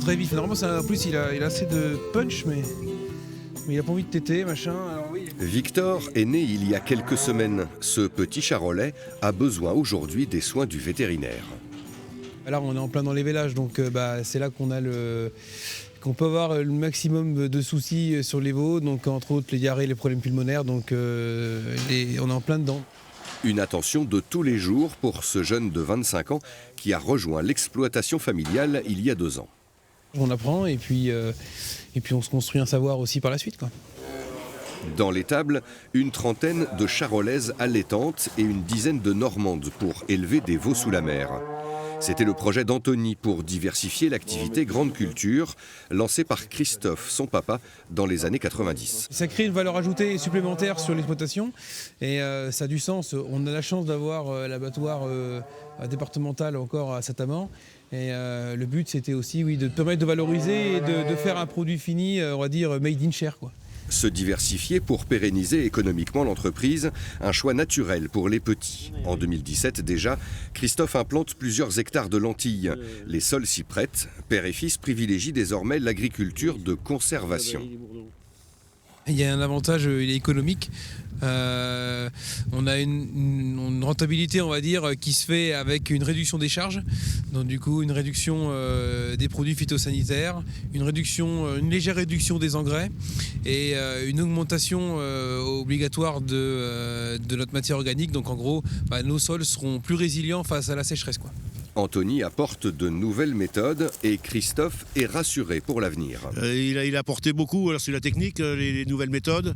très vif. Normalement, en plus, il a assez de punch, mais il a pas envie de téter, machin. Alors, oui. Victor est né il y a quelques semaines. Ce petit charolais a besoin aujourd'hui des soins du vétérinaire. Là, on est en plein dans les vélages, donc c'est là qu'on peut avoir le maximum de soucis sur les veaux, donc entre autres les diarrhées, les problèmes pulmonaires, donc on est en plein dedans. Une attention de tous les jours pour ce jeune de 25 ans qui a rejoint l'exploitation familiale il y a 2 ans. On apprend et puis on se construit un savoir aussi par la suite, quoi. Dans l'étable, une trentaine de charolaises allaitantes et une dizaine de normandes pour élever des veaux sous la mer. C'était le projet d'Anthony pour diversifier l'activité grande culture, lancé par Christophe, son papa, dans les années 90. Ça crée une valeur ajoutée supplémentaire sur l'exploitation et ça a du sens. On a la chance d'avoir l'abattoir départemental encore à Saint-Amand. Et le but, c'était aussi de permettre de valoriser et de faire un produit fini, on va dire, made in Cher, quoi. Se diversifier pour pérenniser économiquement l'entreprise, un choix naturel pour les petits. En 2017 déjà, Christophe implante plusieurs hectares de lentilles. Les sols s'y prêtent. Père et fils privilégient désormais l'agriculture de conservation. Il y a un avantage économique. On a une rentabilité, on va dire, qui se fait avec une réduction des charges. Donc du coup, une réduction des produits phytosanitaires, une légère réduction des engrais et une augmentation obligatoire de notre matière organique. Donc en gros, nos sols seront plus résilients face à la sécheresse, quoi. Anthony apporte de nouvelles méthodes et Christophe est rassuré pour l'avenir. Il a apporté beaucoup sur la technique, les nouvelles méthodes.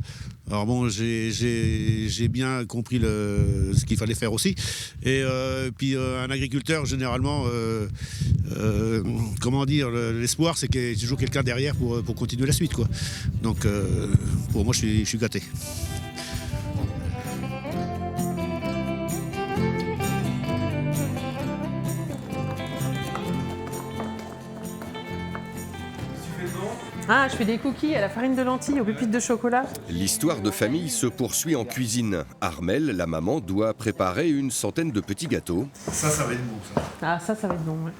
Alors bon, j'ai bien compris ce qu'il fallait faire aussi. Et puis un agriculteur, généralement, l'espoir, c'est qu'il y ait toujours quelqu'un derrière pour continuer la suite, quoi. Donc pour moi, je suis gâté. Ah, je fais des cookies à la farine de lentilles, aux pépites de chocolat. L'histoire de famille se poursuit en cuisine. Armelle, la maman, doit préparer une centaine de petits gâteaux. Ça va être bon, ça. Ah, ça va être bon, ouais.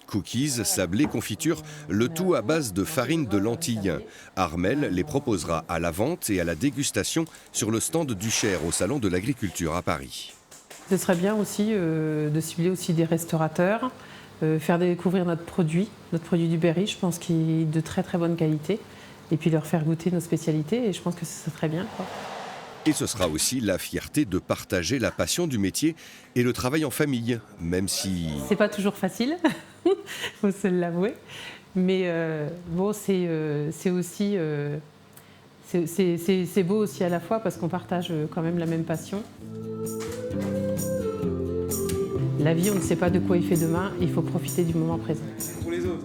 Cookies, sablés, confitures, le tout à base de farine de lentilles. Armelle les proposera à la vente et à la dégustation sur le stand du Cher au Salon de l'Agriculture à Paris. Ce serait bien aussi de cibler aussi des restaurateurs, faire découvrir notre produit du Berry, je pense qu'il est de très très bonne qualité, et puis leur faire goûter nos spécialités, et je pense que ce serait bien, quoi. Et ce sera aussi la fierté de partager la passion du métier et le travail en famille, même si... C'est pas toujours facile, faut se l'avouer, mais bon, c'est aussi... c'est beau aussi à la fois parce qu'on partage quand même la même passion. La vie, on ne sait pas de quoi il fait demain, il faut profiter du moment présent. Pour les autres.